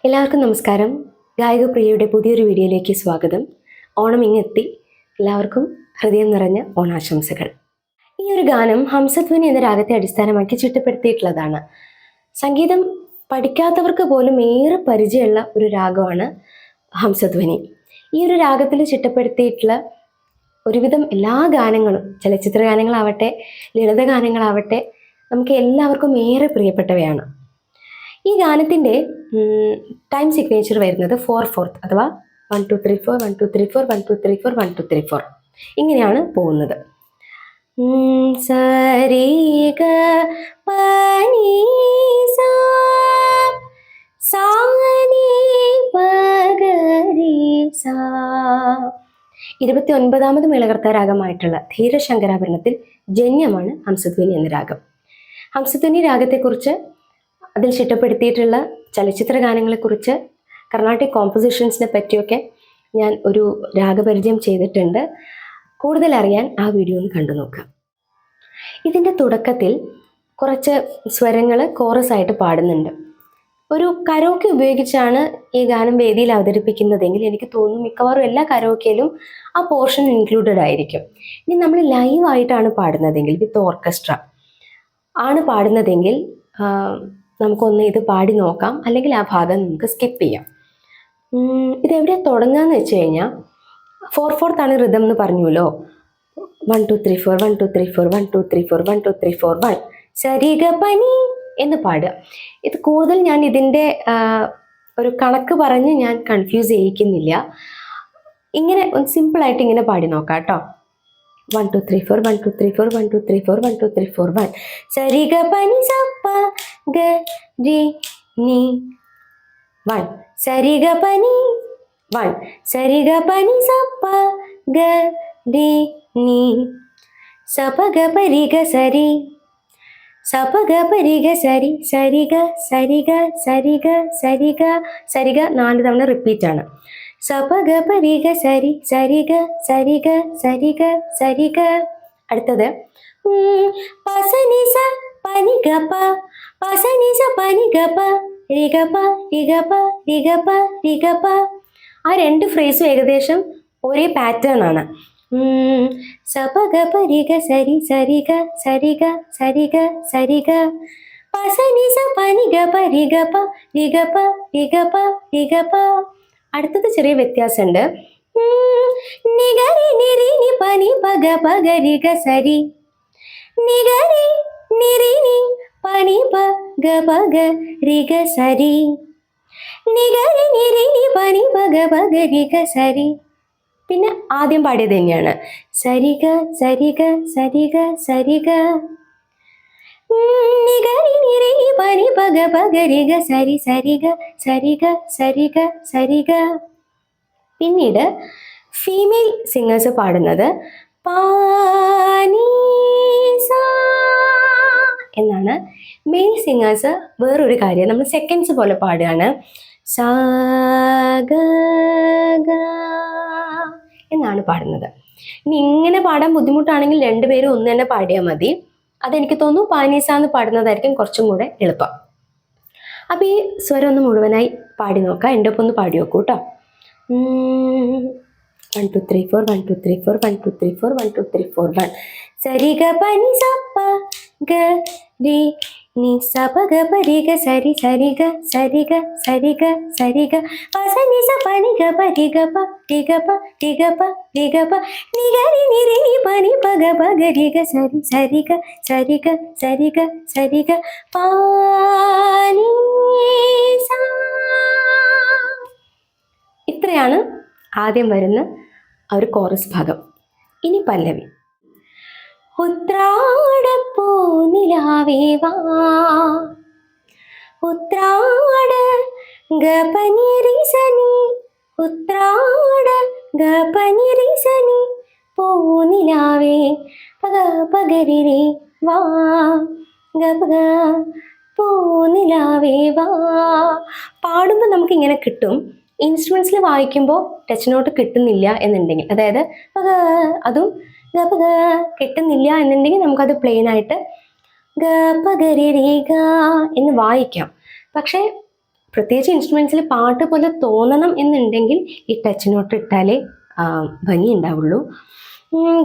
എല്ലാവർക്കും നമസ്കാരം. ഗായകപ്രിയയുടെ പുതിയൊരു വീഡിയോയിലേക്ക് സ്വാഗതം. ഓണം ഇങ്ങെത്തി. എല്ലാവർക്കും ഹൃദയം നിറഞ്ഞ ഓണാശംസകൾ. ഈ ഒരു ഗാനം ഹംസധ്വനി എന്ന രാഗത്തെ അടിസ്ഥാനമാക്കി ചിട്ടപ്പെടുത്തിയിട്ടുള്ളതാണ്. സംഗീതം പഠിക്കാത്തവർക്ക് പോലും ഏറെ പരിചയമുള്ള ഒരു രാഗമാണ് ഹംസധ്വനി. ഈ ഒരു രാഗത്തിൽ ചിട്ടപ്പെടുത്തിയിട്ടുള്ള ഒരുവിധം എല്ലാ ഗാനങ്ങളും, ചലച്ചിത്ര ഗാനങ്ങളാവട്ടെ ലളിത ഗാനങ്ങളാവട്ടെ, നമുക്ക് എല്ലാവർക്കും ഏറെ പ്രിയപ്പെട്ടവയാണ്. ഈ ഗാനത്തിൻ്റെ ടൈം സിഗ്നേച്ചർ വരുന്നത് 4/4 അഥവാ 1 2 3 4 1 2 3 4 1 2 3 4 1 2 3 4 ഇങ്ങനെയാണ് പോകുന്നത്. സരി ഗ പനി സാ സാ നി പ ഗ രി സാ. 29ാമത് മേളകർത്താ രാഗമായിട്ടുള്ള ധീരശങ്കരാഭരണത്തിൽ ജന്യമാണ് ഹംസധ്വനി എന്ന രാഗം. ഹംസധ്വനി രാഗത്തെക്കുറിച്ച്, അതിൽ ചിട്ടപ്പെടുത്തിയിട്ടുള്ള ചലച്ചിത്ര ഗാനങ്ങളെക്കുറിച്ച്, കർണാട്ടിക് കോമ്പോസിഷൻസിനെ പറ്റിയൊക്കെ ഞാൻ ഒരു രാഗപരിചയം ചെയ്തിട്ടുണ്ട്. കൂടുതൽ അറിയാൻ ആ വീഡിയോ ഒന്ന് കണ്ടു നോക്കാം. ഇതിൻ്റെ തുടക്കത്തിൽ കുറച്ച് സ്വരങ്ങൾ കോറസ് ആയിട്ട് പാടുന്നുണ്ട്. ഒരു കരോക്കെ ഉപയോഗിച്ചാണ് ഈ ഗാനം വേദിയിൽ അവതരിപ്പിക്കുന്നതെങ്കിൽ എനിക്ക് തോന്നുന്നു മിക്കവാറും എല്ലാ കരോക്കയിലും ആ പോർഷൻ ഇൻക്ലൂഡഡ് ആയിരിക്കും. ഇനി നമ്മൾ ലൈവായിട്ടാണ് പാടുന്നതെങ്കിൽ, വിത്ത് ഓർക്കസ്ട്ര ആണ് പാടുന്നതെങ്കിൽ നമുക്കൊന്ന് ഇത് പാടി നോക്കാം, അല്ലെങ്കിൽ ആ ഭാഗം നമുക്ക് സ്കിപ്പ് ചെയ്യാം. ഇതെവിടെയാണ് തുടങ്ങുകയെന്ന് വെച്ച് കഴിഞ്ഞാൽ 4/4 ആണ് റിതം എന്ന് പറഞ്ഞുല്ലോ. 1 2 3 4 1 2 3 4 1 2 3 4 1 2 3 4 1 സരി ഗ പനി എന്ന് പാടുക. ഇത് കൂടുതൽ ഞാൻ ഇതിൻ്റെ ഒരു കണക്ക് പറഞ്ഞ് ഞാൻ കൺഫ്യൂസ് ചെയ്യിക്കുന്നില്ല. ഇങ്ങനെ സിമ്പിളായിട്ട് ഇങ്ങനെ പാടി നോക്കാം കേട്ടോ. 1 2 3 4 1 2 3 4 1 2 3 4 1 2 3 4 1 സരി ഗ പനി സ പ ഗ രി നി 1 സരി ഗ പനി 1 സരി ഗ പനി സ പ ഗ രി നി സ പ ഗ പ രി ഗ സരി സ പ ഗ പ രി ഗ സരി സരി ഗ സരി ഗ സരി ഗ സരി ഗ സരി ഗ 4 തവണ റിപ്പീറ്റ് ആണ്. സ പ ഗ പ രി ഗ സരി സരി ഗ സരി ഗ സരി ഗ സരി ഗ. അടുത്തത് പ സ നി സ പ നി ഗ പ പ സ നി സ പ നി ഗ പ രി ഗ പ രി ഗ പ രി ഗ പ രി ഗ പ. ആ രണ്ട് ഫ്രേസും ഏകദേശം ഒരേ പാറ്റേൺ ആണ്. സ പ ഗ പ രി ഗ സരി സരി ഗ സരി ഗ സരി ഗ സരി ഗ പ സ നി സ പ നി ഗ പ രി ഗ പ രി ഗ പ രി ഗ പ രി ഗ പ. അടുത്തത് ചെറിയ വ്യത്യാസമുണ്ട്. നി ഗ രി നി രി നി പ നി പ ഗ പ ഗ രി ഗ സരി നി ഗ രി നി രി നി പ നി പ ഗ പ ഗ രി ഗ സരി നി ഗ രി നി രി നി പ നി പ ഗ പ ഗ രി ഗ സരി. പിന്നെ ആദ്യം പാടിയത് തന്നെയാണ്. സരി ഗ സരി ഗ സരി ഗ സരി ഗ നി ഗ രി നി രി നി പ നി പ ഗ പ ഗ രി ഗ സരി സരി ഗ സരി ഗ സരി ഗ സരി ഗ. പിന്നീട് ഫീമെയിൽ സിംഗേഴ്സ് പാടുന്നത് പാ നി സാ എന്നാണ്. മെയിൽ സിംഗേഴ്സ് വേറൊരു കാര്യം, നമ്മൾ സെക്കൻഡ്സ് പോലെ പാടുകയാണ്. സാ ഗ ഗ എന്നാണ് പാടുന്നത്. ഇനി ഇങ്ങനെ പാടാൻ ബുദ്ധിമുട്ടാണെങ്കിൽ രണ്ടുപേരും ഒന്ന് തന്നെ പാടിയാൽ മതി. അതെനിക്ക് തോന്നുന്നു പാനീസ എന്ന് പാടുന്നതായിരിക്കും കുറച്ചും കൂടെ എളുപ്പം. അപ്പം ഈ സ്വരം ഒന്ന് മുഴുവനായി പാടി നോക്കാം. എൻ്റെ ഒപ്പം ഒന്ന് പാടി നോക്കൂ കേട്ടോ. 1 2 3 4 1 2 3 4 1 2 3 4 1 2 3 4 1 സരി ഗ പനി സ പ ഗ രി നി സ പ ഗ പ രി ഗ സരി സരി ഗ സരി ഗ സരി ഗ സരി ഗ പ സ നി സ പ നി ഗ പ രി ഗ പ രി ഗ പ രി ഗ പ രി ഗ പ നി ഗ രി നി രി നി പ നി പ ഗ പ ഗ രി ഗ സരി സരി ഗ സരി ഗ സരി ഗ സരി ഗ പ നി സ. ഇത്രയാണ് ആദ്യം വരുന്ന ആ ഒരു കോറസ് ഭാഗം. ഇനി പല്ലവി. ഉത്രാടപ്പൂ നിലാവേ വാ ഉത്രാട ഗ പനി രി സ നി ഉത്രാട ഗ പനി രി സ നി പൂ നിലാവേ പ ഗ പ ഗ രി രി വാ ഗ പ ഗ പൂ നിലാവേ വാ. പാടുമ്പോൾ നമുക്കിങ്ങനെ കിട്ടും. ഇൻസ്ട്രുമെൻസിൽ വായിക്കുമ്പോൾ ടച്ച് നോട്ട് കിട്ടുന്നില്ല എന്നുണ്ടെങ്കിൽ, അതായത് അതും ഗ പ ഗ കിട്ടുന്നില്ല എന്നുണ്ടെങ്കിൽ നമുക്കത് പ്ലെയിൻ ആയിട്ട് ഗ പ ഗ രി രി ഗ എന്ന് വായിക്കാം. പക്ഷേ പ്രത്യേകിച്ച് ഇൻസ്ട്രുമെൻസിൽ പാട്ട് പോലെ തോന്നണം എന്നുണ്ടെങ്കിൽ ഈ ടച്ച് നോട്ട് ഇട്ടാലേ ഭംഗി ഉണ്ടാവുള്ളൂ.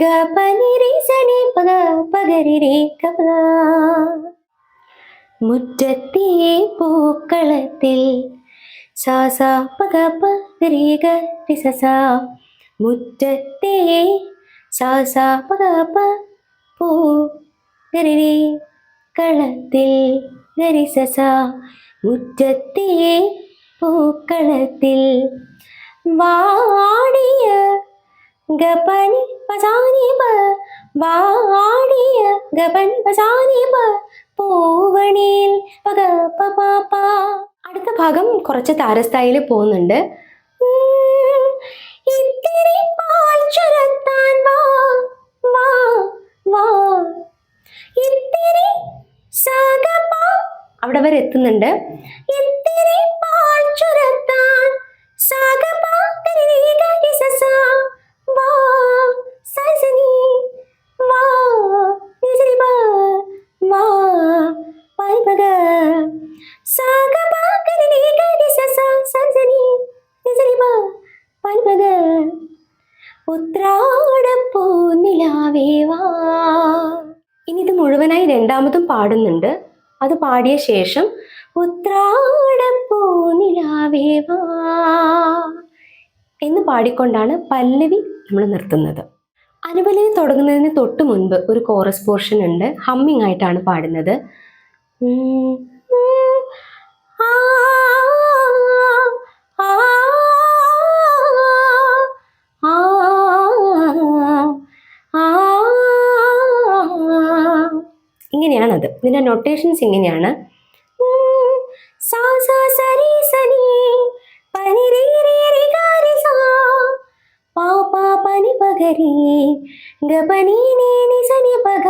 ഗ പനി രി സനി പഗ പഗരി രി ക പ. മുറ്റത്തെ പൂക്കളത്തിൽ സാ സാ പഗ പ രി ഗ രി സ സ. മുറ്റത്തെ സാ സാ പഗ പ പൂ ഗരി രി കളത്തിൽ ഗരി സ സ. മുറ്റത്തെ പൂക്കളത്തിൽ വാടിയ ഗപനി പസാനി പ. വാടിയ ഗപനി പസാനി പ. പൂവണിയിൽ പഗ പ പ പ. അടുത്ത ഭാഗം കുറച്ച് താരസ്ഥായിൽ പോകുന്നുണ്ട്. ഇത്തിരി പാൽ ചുരത്താൻ വാ വാ വാ. ഇത്തിരി സഗപ അവിടെ വരെ എത്തുന്നുണ്ട്. ഇത്തിരി പാൽ ചുരത്താൻ സഗപ ഗരി ഗരി സ സ. വാ സസനി വാ നിസരി പ. വാ പൈ പഗ സഗപ ഗരി ഗരി സ സ. സസനി നിസരി പ പൈ പഗ. ഉത്രാടപ്പൂ നിലാവേ വാ. ഇനി ഇത് മുഴുവനായി രണ്ടാമതും പാടുന്നുണ്ട്. അത് പാടിയ ശേഷം ഉത്രാടപ്പൂ നിലാവേ വാ എന്ന് പാടിക്കൊണ്ടാണ് പല്ലവി നമ്മൾ നിർത്തുന്നത്. അനുപല്ലവി തുടങ്ങുന്നതിന് തൊട്ട് മുൻപ് ഒരു കോറസ് പോർഷൻ ഉണ്ട്. ഹമ്മിങ് ആയിട്ടാണ് പാടുന്നത്. ഇങ്ങനെയാണത്. ഇതിൻ്റെ നൊട്ടേഷൻസ് ഇങ്ങനെയാണ്. സാ സാ സരി സനി പനി രി രി രി ഗ രി സ. പാ പാ പനി പഗരി ഗ പനി നീ നി സനി പഗ.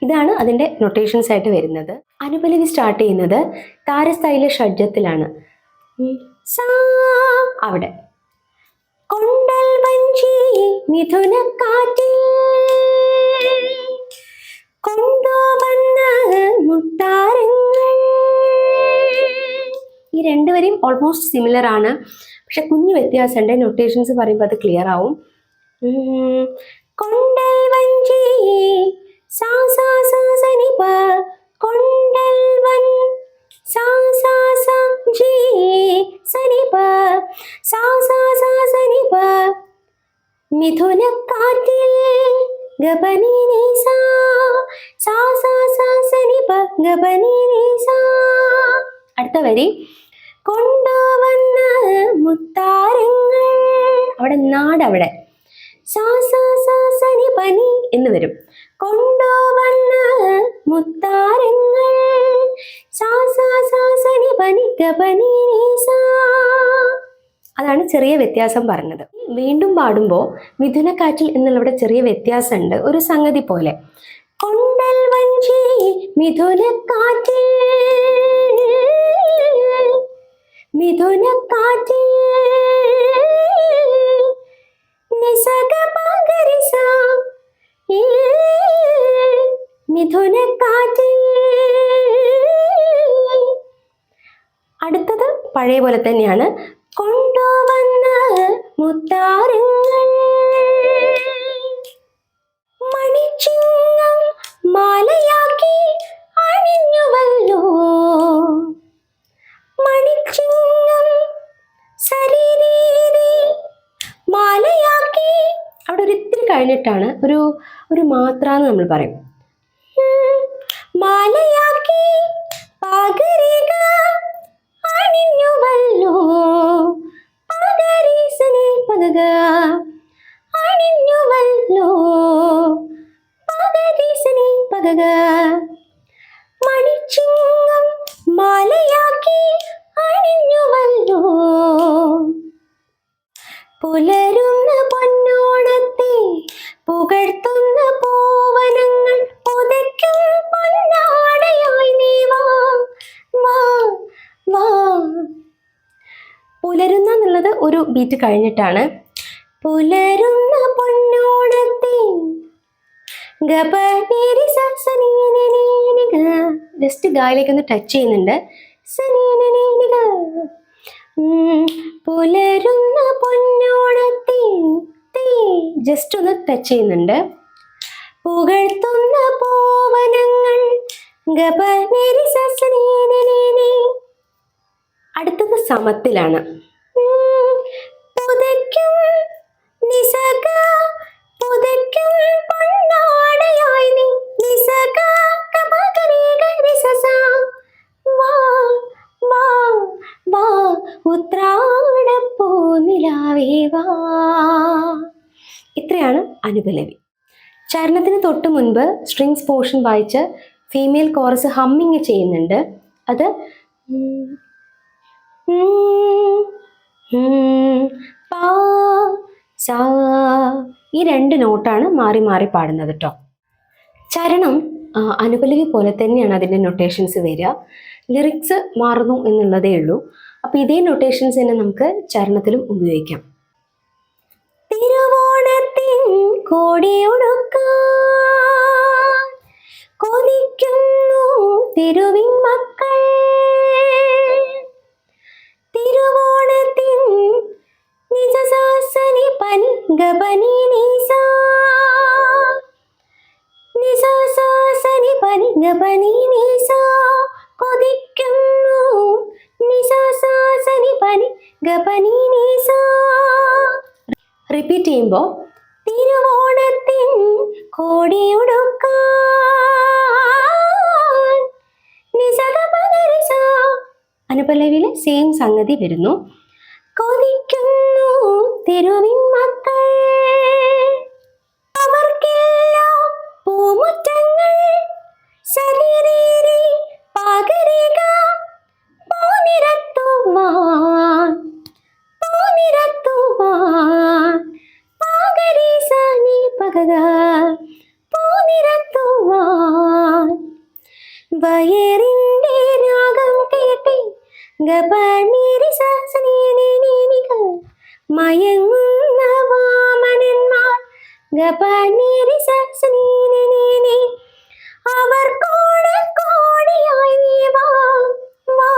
ഇതാണ് അതിൻ്റെ നൊട്ടേഷൻസ് ആയിട്ട് വരുന്നത്. അനുപല്ലവി സ്റ്റാർട്ട് ചെയ്യുന്നത് താരസ്ഥായിലെ ഷഡ്ജത്തിലാണ്. സാ അവിടെ. കൊണ്ടൽ വഞ്ചി മിഥുന കാറ്റിൽ കൊണ്ടുവന്ന മുത്താരങ്ങൾ. ഈ രണ്ടുപേരെയും ഓൾമോസ്റ്റ് സിമിലർ ആണ്, പക്ഷെ കുഞ്ഞു വ്യത്യാസമുണ്ട്. നൊട്ടേഷൻസ് പറയുമ്പോൾ അത് ക്ലിയർ ആവും. കൊണ്ടൽ വഞ്ചി സാ സാ സാ സനി പ. കൊണ്ടൽ വൻ സാ സാ സാ ജി സനി പ. സാ സാ സാ സനി പ. മിഥുന കാറ്റിൽ ഗപനി നീ സാ. സാ സാ സാ സനി പ ഗപനി നീ സാ. അടുത്ത വരി കൊണ്ടുവന്ന മുത്താരങ്ങൾ. അവിടെ നാട് അവിടെ സാ സാ സാ സനി പനി എന്ന് വരും. കൊണ്ടുവന്ന മുത്താരങ്ങൾ സാ സാ സാ സനി പനി ഗപനി നീ സാ. അതാണ് ചെറിയ വ്യത്യാസം പറഞ്ഞത്. വീണ്ടും പാടുമ്പോൾ മിഥുനക്കാറ്റിൽ എന്നുള്ളവിടെ ചെറിയ വ്യത്യാസമുണ്ട്, ഒരു സംഗതി പോലെ. കൊണ്ടൽ വഞ്ചി മിഥുനക്കാറ്റിൽ മിഥുനക്കാറ്റിൽ നിസഗ പഗരി സ. മിഥുനക്കാറ്റിൽ. അടുത്തത് പഴയ പോലെ തന്നെയാണ്. കൊണ്ടുവന്ന മുത്താരങ്ങൾ മണിച്ചിങ്ങം മാലയാക്കി അണിഞ്ഞുവല്ലോ. മണിച്ചിങ്ങം ശരീരീരി മാലയാക്കി. അവിടെ ഒരു ഇത്തിരി കഴിഞ്ഞിട്ടാണ് ഒരു മാത്ര എന്ന് നമ്മൾ പറയും. മാലയാക്കി പകരിക അണിഞ്ഞുവല്ലോ. പകരീസനെ പകക അണിഞ്ഞുവല്ലോ. പകരീസനെ പകക. മണിച്ചിങ്ങം മാലയാക്കി അണിഞ്ഞുവല്ലോ. പുലരുന്ന പൊന്നോണത്തെ പുകഴ്ത്തുന്ന പൂവനങ്ങൾ പുതയ്ക്കും പൊന്നാടയായി നീ വാ വാ വാ. പുലരുന്ന എന്നുള്ളത് ഒരു ബീറ്റ് കഴിഞ്ഞിട്ടാണ്. പുലരുന്ന പൊന്നോണത്തെ ജസ്റ്റ് ഗായിലേക്ക് ഒന്ന് ടച്ച് ചെയ്യുന്നുണ്ട്. സനീനനീനിക. പുലരുന്ന പൊന്നോണത്തേ ജസ്റ്റ് ഒന്ന് ടച്ച് ചെയ്യുന്നുണ്ട്. പുകഴ്ത്തുന്ന പോവനങ്ങൾ ഗപനരി സസനീനനീനി. അടുത്തത് സമത്തിലാണ്. പുതയ്ക്കും നിസക പുതയ്ക്കും പൊന്നാടയായി നീ നിസക കപകരീകരിസസ. വാ വാ വാ ഉത്രാടപ്പൂ നിലാവേ വാ. ഇത്രയാണ് അനുപല്ലവി. ചരണത്തിന് തൊട്ട് മുൻപ് സ്ട്രിങ്സ് പോർഷൻ വായിച്ച് ഫീമെയിൽ കോറസ് ഹമ്മിങ് ചെയ്യുന്നുണ്ട്. അത് പാ സാ ഈ 2 നോട്ടാണ് മാറി മാറി പാടുന്നത് കേട്ടോ. ചരണം അനുപല്ലവി പോലെ തന്നെയാണ് അതിൻ്റെ നൊട്ടേഷൻസ് വരിക. ലിറിക്സ് മാറുന്നു എന്നുള്ളതേ ഉള്ളൂ. അപ്പോൾ ഇതേ നൊട്ടേഷൻസ് തന്നെ നമുക്ക് ചരണത്തിലും ഉപയോഗിക്കാം. തിരുവോണത്തിൻ കോടിയൊടുക്കാൻ കൊതിക്കുന്നു തിരുവിൻ മക്കൾ. തിരുവോണത്തിൻ നിജസാസനി പനി ഗപനി നീസ നിസാസാസനി പനി ഗപനി നീസ. കൊതിക്കുന്നു നിസാസാസനി പനി ഗപനി നീസ. റിപ്പീറ്റ് ചെയ്യുമ്പോൾ തിരുവോണത്തിൻ കോടിയുടുക്കാൻ നിസകപകരിസ. അനുപല്ലവിയിലെ സെയിം സംഗതി വരുന്നു. കൊതിക്കുന്നു തിരുവിൻ മക്കൾ. അവർക്കെല്ലാം പൂമുറ്റങ്ങൾ ശരീരേ പകരിക പോനിരത്തുവാൻ പോനിരത്തുവാൻ പകരിസ നീ പകത പോനിരത്തുവാൻ. വയറിൻ്റെ രാഗം കേട്ടി ഗപനിരി സസനീനിക. മയങ്ങുന്ന വാമനന്മാർ ഗപനിരി സസനീനി. അവർ കോടിയായി നീ വാ വാ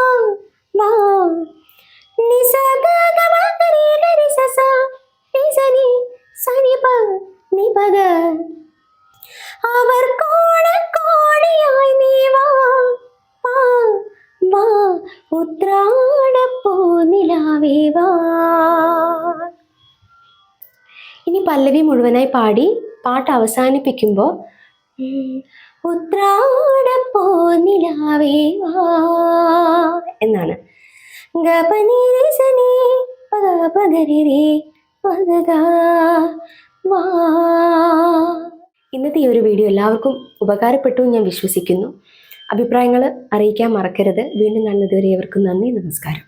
വാ നിസഗ ഗപകരീകരി സസ നിസനി സനിപ നിപഗ. അവർ കോടിയായി നീ വാ വാ വാ ഉത്രാടപ്പൂ നിലാവേ വാ. ഇനി പല്ലവി മുഴുവനായി പാടി പാട്ട് അവസാനിപ്പിക്കുമ്പോൾ ഉത്രാടപ്പൂ നിലാവേ വാ എന്നാണ്. ഗപനി സനി പഗ പഗരി പഗ വാ. ഇന്നത്തെ ഈ ഒരു വീഡിയോ എല്ലാവർക്കും ഉപകാരപ്പെട്ടു ഞാൻ വിശ്വസിക്കുന്നു. അഭിപ്രായങ്ങൾ അറിയിക്കാൻ മറക്കരുത്. വീണ്ടും കാണുന്നതുവരെ ഏവർക്കും നന്ദി, നമസ്കാരം.